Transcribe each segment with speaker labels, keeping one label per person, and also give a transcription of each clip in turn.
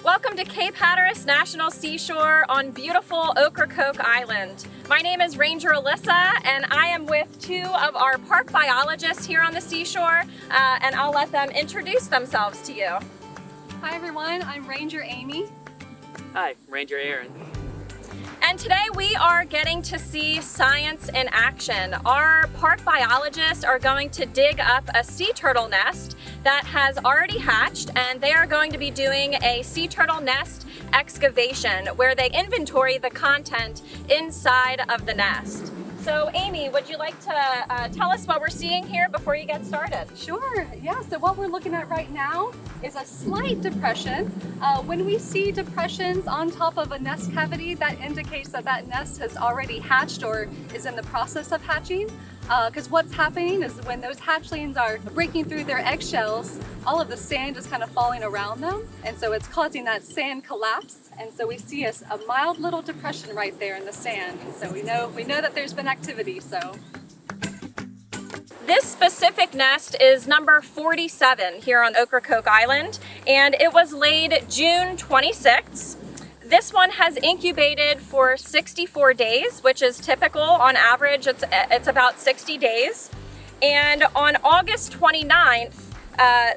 Speaker 1: Welcome to Cape Hatteras National Seashore on beautiful Ocracoke Island. My name is Ranger Alyssa and I am with two of our park biologists here on the seashore and I'll let them introduce themselves to you.
Speaker 2: Hi everyone, I'm Ranger Amy.
Speaker 3: Hi, Ranger Aaron.
Speaker 1: And today we are getting to see science in action. Our park biologists are going to dig up a sea turtle nest that has already hatched, and they are going to be doing a sea turtle nest excavation where they inventory the content inside of the nest. So Amy, would you like to tell us what we're seeing here before you get started?
Speaker 2: Sure, yeah, so what we're looking at right now is a slight depression. When we see depressions on top of a nest cavity, that indicates that that nest has already hatched or is in the process of hatching. Because what's happening is when those hatchlings are breaking through their eggshells, all of the sand is kind of falling around them, and so it's causing that sand collapse. And so we see a mild little depression right there in the sand, and so we know that there's been activity. So
Speaker 1: this specific nest is number 47 here on Ocracoke Island, and it was laid June 26th. This one has incubated for 64 days, which is typical. On average, it's about 60 days. And on August 29th,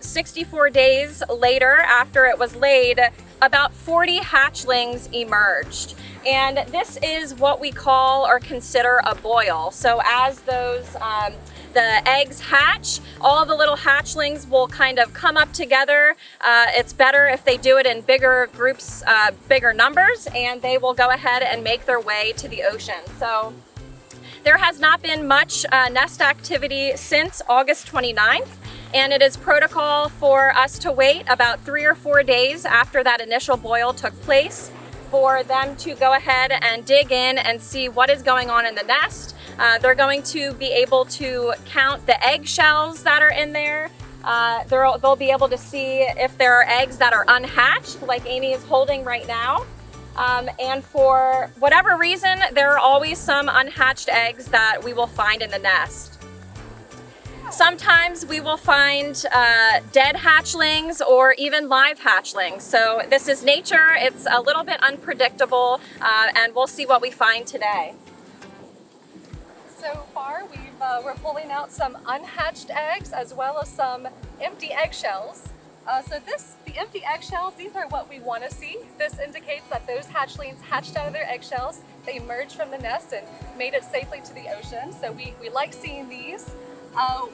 Speaker 1: 64 days later after it was laid, about 40 hatchlings emerged. And this is what we call or consider a boil. So as those the eggs hatch, all the little hatchlings will kind of come up together. It's better if they do it in bigger groups, bigger numbers, and they will go ahead and make their way to the ocean. So there has not been much nest activity since August 29th, and it is protocol for us to wait about 3 or 4 days after that initial boil took place for them to go ahead and dig in and see what is going on in the nest. They're going to be able to count the eggshells that are in there. They'll be able to see if there are eggs that are unhatched, like Amy is holding right now. And for whatever reason, there are always some unhatched eggs that we will find in the nest. Sometimes we will find dead hatchlings or even live hatchlings. So this is nature. It's a little bit unpredictable, and we'll see what we find today.
Speaker 2: so far we're pulling out some unhatched eggs as well as some empty eggshells. The empty eggshells, these are what we want to see. This indicates that those hatchlings hatched out of their eggshells. They emerged from the nest and made it safely to the ocean. So we like seeing these.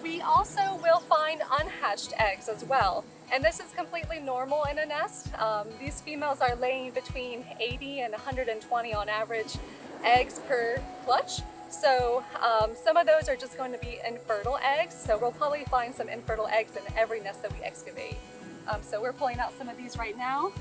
Speaker 2: We also will find unhatched eggs as well. And this is completely normal in a nest. These females are laying between 80 and 120 on average eggs per clutch. So some of those are just going to be infertile eggs. So we'll probably find some infertile eggs in every nest that we excavate. So we're pulling out some of these right now.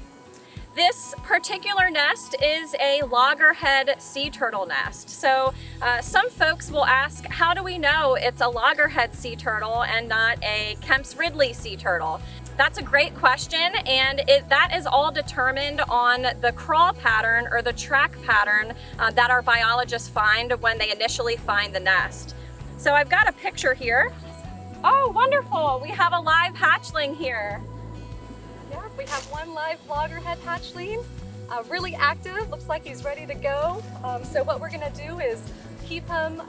Speaker 1: This particular nest is a loggerhead sea turtle nest. So some folks will ask, how do we know it's a loggerhead sea turtle and not a Kemp's Ridley sea turtle? That's a great question, and that is all determined on the crawl pattern or the track pattern that our biologists find when they initially find the nest. So I've got a picture here. Oh, wonderful! We have a live hatchling here.
Speaker 2: Yeah, we have one live loggerhead hatchling, really active, looks like he's ready to go. So what we're gonna do is keep him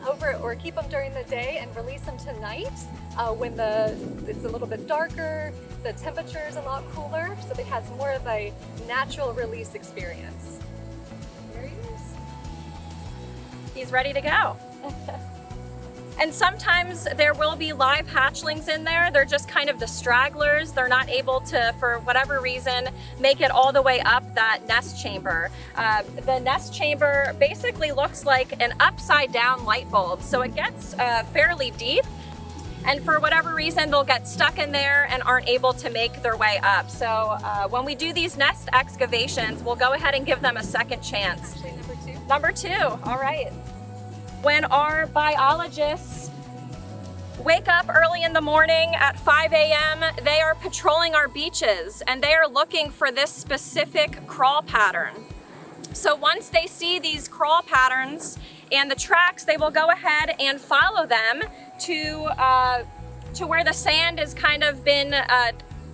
Speaker 2: during the day and release him tonight when it's a little bit darker, the temperature is a lot cooler, so he has more of a natural release experience. There he is.
Speaker 1: He's ready to go. And sometimes there will be live hatchlings in there. They're just kind of the stragglers. They're not able to, for whatever reason, make it all the way up that nest chamber. The nest chamber basically looks like an upside down light bulb. So it gets fairly deep. And for whatever reason, they'll get stuck in there and aren't able to make their way up. So when we do these nest excavations, we'll go ahead and give them a second chance.
Speaker 2: Actually, number two.
Speaker 1: Number two, all right. When our biologists wake up early in the morning at 5 a.m., they are patrolling our beaches and they are looking for this specific crawl pattern. So once they see these crawl patterns and the tracks, they will go ahead and follow them to where the sand has kind of been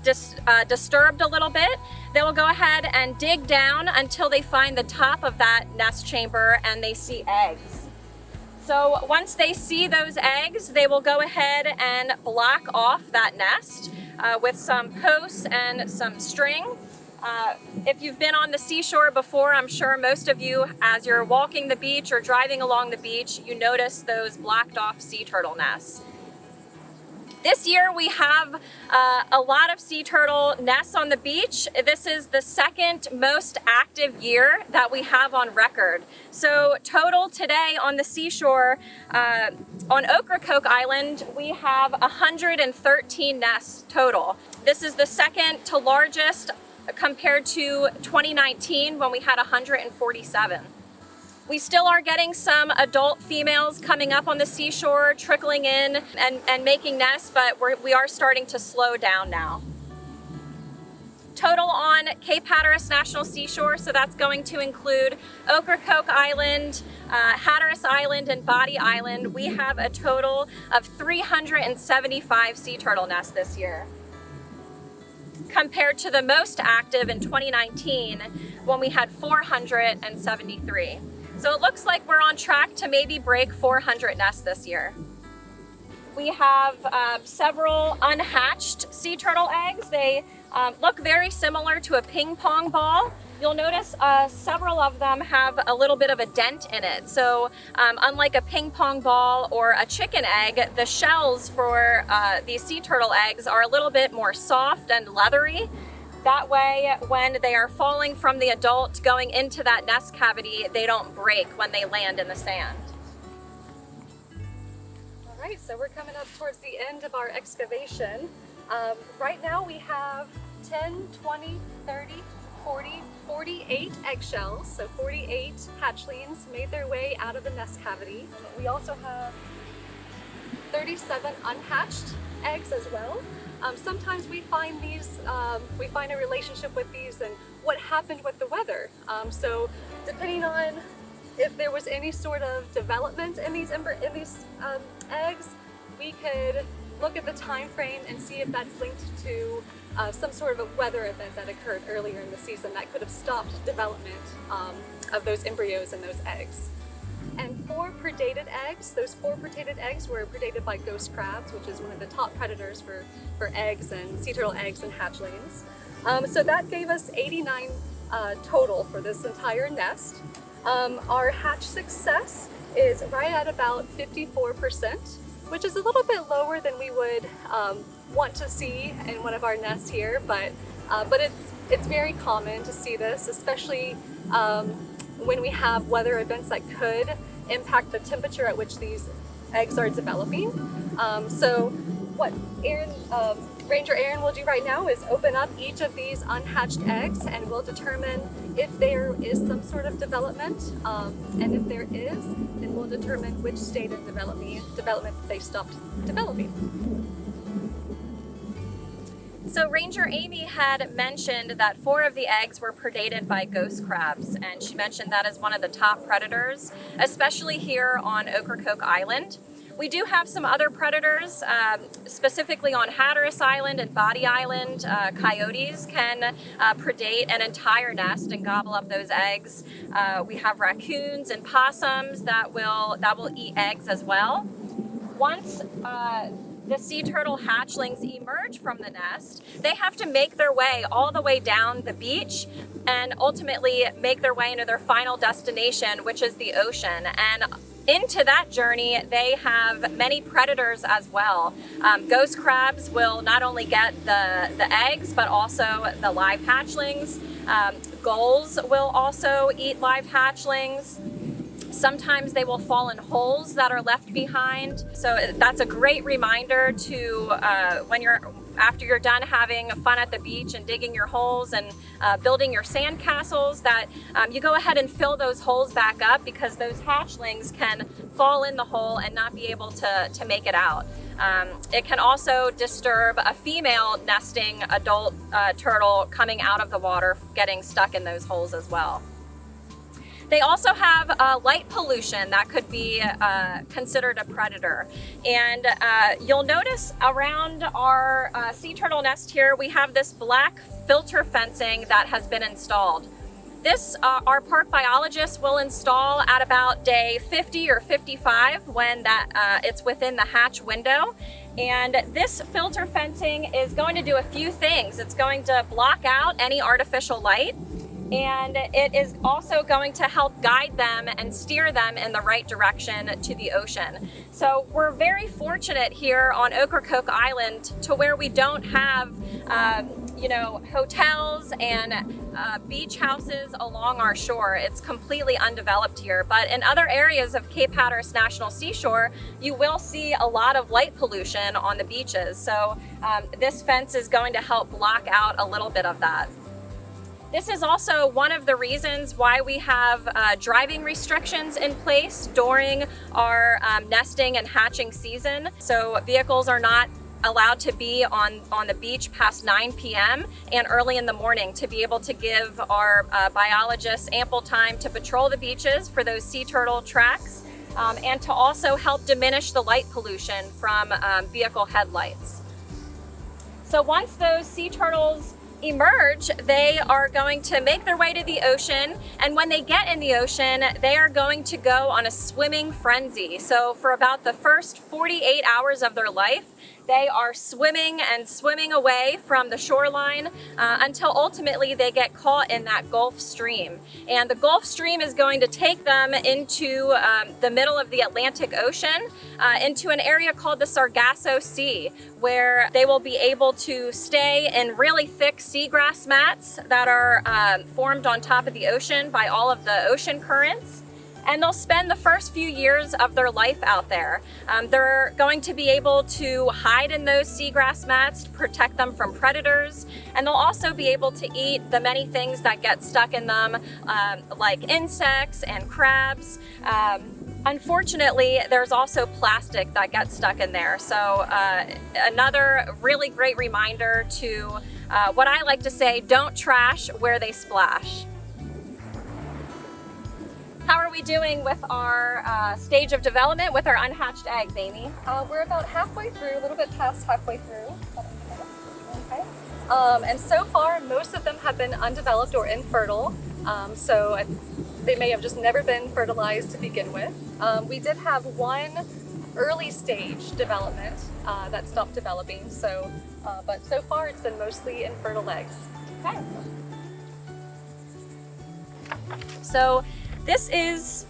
Speaker 1: disturbed a little bit, they will go ahead and dig down until they find the top of that nest chamber and they see eggs. So once they see those eggs, they will go ahead and block off that nest with some posts and some string. If you've been on the seashore before, I'm sure most of you, as you're walking the beach or driving along the beach, you notice those blocked off sea turtle nests. This year we have a lot of sea turtle nests on the beach. This is the second most active year that we have on record. So total today on the seashore, on Ocracoke Island, we have 113 nests total. This is the second to largest compared to 2019 when we had 147. We still are getting some adult females coming up on the seashore, trickling in and making nests, but we are starting to slow down now. Total on Cape Hatteras National Seashore, so that's going to include Ocracoke Island, Hatteras Island, and Body Island. We have a total of 375 sea turtle nests this year, compared to the most active in 2019 when we had 473. So it looks like we're on track to maybe break 400 nests this year. We have several unhatched sea turtle eggs. They look very similar to a ping pong ball. You'll notice several of them have a little bit of a dent in it. So unlike a ping pong ball or a chicken egg, the shells for these sea turtle eggs are a little bit more soft and leathery. That way, when they are falling from the adult going into that nest cavity, they don't break when they land in the sand.
Speaker 2: All right, so we're coming up towards the end of our excavation. Right now we have 10, 20, 30, 40, 48 eggshells, so 48 hatchlings made their way out of the nest cavity. We also have 37 unhatched eggs as well. Sometimes we find these, we find a relationship with these and what happened with the weather. So depending on if there was any sort of development in these eggs, we could look at the time frame and see if that's linked to some sort of a weather event that occurred earlier in the season that could have stopped development of those embryos and those eggs. And 4 predated eggs, those 4 predated eggs were predated by ghost crabs, which is one of the top predators for eggs and sea turtle eggs and hatchlings. So that gave us 89 total for this entire nest. Our hatch success is right at about 54%, which is a little bit lower than we would want to see in one of our nests here, but it's very common to see this, especially when we have weather events that could impact the temperature at which these eggs are developing. So what Ranger Aaron will do right now is open up each of these unhatched eggs and we'll determine if there is some sort of development, and if there is, then we'll determine which state of development they stopped developing.
Speaker 1: So Ranger Amy had mentioned that 4 of the eggs were predated by ghost crabs, and she mentioned that as one of the top predators, especially here on Ocracoke Island. We do have some other predators, specifically on Hatteras Island and Body Island. Coyotes can predate an entire nest and gobble up those eggs. We have raccoons and possums that will eat eggs as well. Once the sea turtle hatchlings emerge from the nest, they have to make their way all the way down the beach and ultimately make their way into their final destination, which is the ocean. And into that journey, they have many predators as well. Ghost crabs will not only get the eggs, but also the live hatchlings. Gulls will also eat live hatchlings. Sometimes they will fall in holes that are left behind. So that's a great reminder to after you're done having fun at the beach and digging your holes and building your sand castles, that you go ahead and fill those holes back up, because those hatchlings can fall in the hole and not be able to make it out. It can also disturb a female nesting adult turtle coming out of the water, getting stuck in those holes as well. They also have light pollution that could be considered a predator. And you'll notice around our sea turtle nest here, we have this black filter fencing that has been installed. This, our park biologists will install at about day 50 or 55 when it's within the hatch window. And this filter fencing is going to do a few things. It's going to block out any artificial light, and it is also going to help guide them and steer them in the right direction to the ocean. So we're very fortunate here on Ocracoke Island to where we don't have hotels and beach houses along our shore. It's completely undeveloped here, but in other areas of Cape Hatteras National Seashore, you will see a lot of light pollution on the beaches. So this fence is going to help block out a little bit of that. This is also one of the reasons why we have driving restrictions in place during our nesting and hatching season. So vehicles are not allowed to be on the beach past 9 p.m. and early in the morning to be able to give our biologists ample time to patrol the beaches for those sea turtle tracks and to also help diminish the light pollution from vehicle headlights. So once those sea turtles emerge, they are going to make their way to the ocean, and when they get in the ocean, they are going to go on a swimming frenzy. So for about the first 48 hours of their life, they are swimming and swimming away from the shoreline until ultimately they get caught in that Gulf Stream. And the Gulf Stream is going to take them into the middle of the Atlantic Ocean, into an area called the Sargasso Sea, where they will be able to stay in really thick seagrass mats that are formed on top of the ocean by all of the ocean currents. And they'll spend the first few years of their life out there. They're going to be able to hide in those seagrass mats to protect them from predators, and they'll also be able to eat the many things that get stuck in them, like insects and crabs. Unfortunately, there's also plastic that gets stuck in there. So another really great reminder to what I like to say, don't trash where they splash. How are we doing with our stage of development with our unhatched eggs, Amy?
Speaker 2: We're about halfway through, a little bit past halfway through. Okay. And so far, most of them have been undeveloped or infertile. So they may have just never been fertilized to begin with. We did have one early stage development that stopped developing. So, but so far it's been mostly infertile eggs.
Speaker 1: Okay. So this is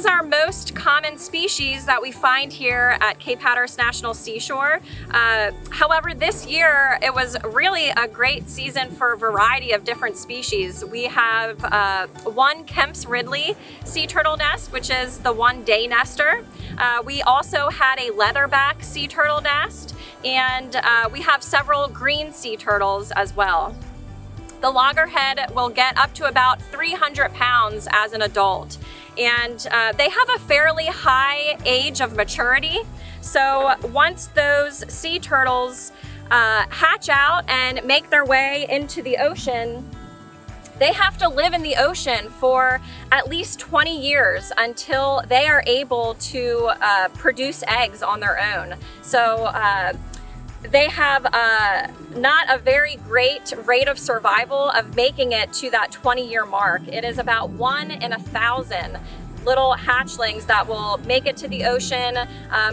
Speaker 1: our most common species that we find here at Cape Hatteras National Seashore. However, this year it was really a great season for a variety of different species. We have one Kemp's Ridley sea turtle nest, which is the one day nester. We also had a leatherback sea turtle nest, and we have several green sea turtles as well. The loggerhead will get up to about 300 pounds as an adult, and they have a fairly high age of maturity. So once those sea turtles hatch out and make their way into the ocean, they have to live in the ocean for at least 20 years until they are able to produce eggs on their own. So they have not a very great rate of survival of making it to that 20-year mark. It is about 1 in 1,000 little hatchlings that will make it to the ocean,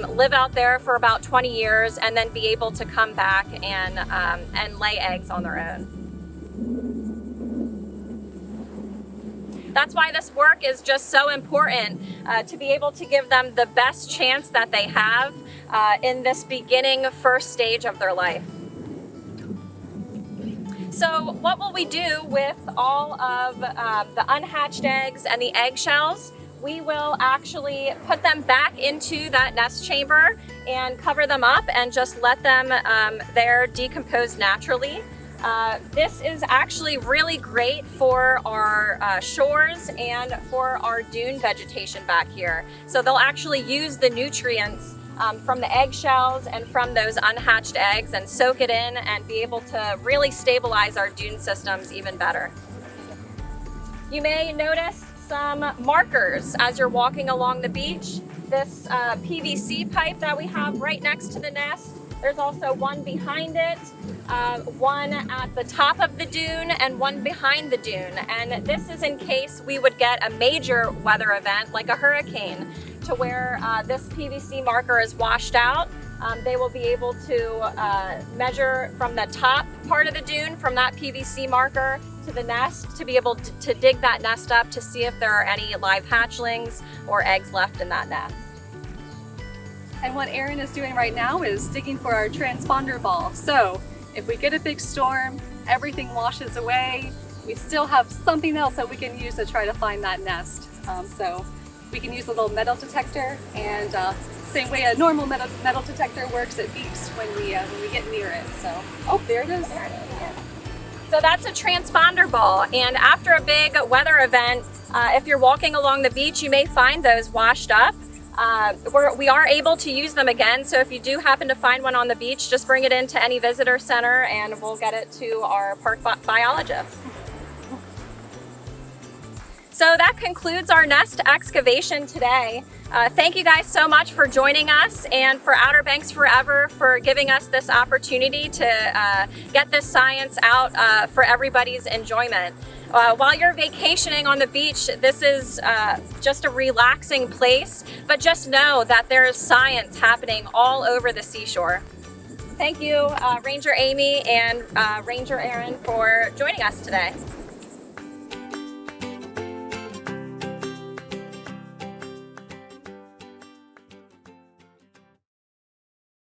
Speaker 1: live out there for about 20 years, and then be able to come back and lay eggs on their own. That's why this work is just so important, to be able to give them the best chance that they have in this beginning first stage of their life. So what will we do with all of the unhatched eggs and the eggshells? We will actually put them back into that nest chamber and cover them up and just let them there decompose naturally. This is actually really great for our shores and for our dune vegetation back here. So they'll actually use the nutrients from the eggshells and from those unhatched eggs and soak it in and be able to really stabilize our dune systems even better. You may notice some markers as you're walking along the beach. This PVC pipe that we have right next to the nest. There's also one behind it, one at the top of the dune, and one behind the dune. And this is in case we would get a major weather event like a hurricane, to where this PVC marker is washed out. They will be able to measure from the top part of the dune, from that PVC marker to the nest, to be able to dig that nest up to see if there are any live hatchlings or eggs left in that nest.
Speaker 2: And what Erin is doing right now is digging for our transponder ball. So if we get a big storm, everything washes away, we still have something else that we can use to try to find that nest. So we can use a little metal detector, and same way a normal metal detector works, it beeps when we get near it. So, oh, there it is.
Speaker 1: There it is. So that's a transponder ball, and after a big weather event, if you're walking along the beach, you may find those washed up. We are able to use them again, so if you do happen to find one on the beach, just bring it into any visitor center and we'll get it to our park biologist. So that concludes our nest excavation today. Thank you guys so much for joining us, and for Outer Banks Forever for giving us this opportunity to get this science out for everybody's enjoyment. While you're vacationing on the beach, this is just a relaxing place, but just know that there is science happening all over the seashore. Thank you, Ranger Amy and Ranger Erin, for joining us today.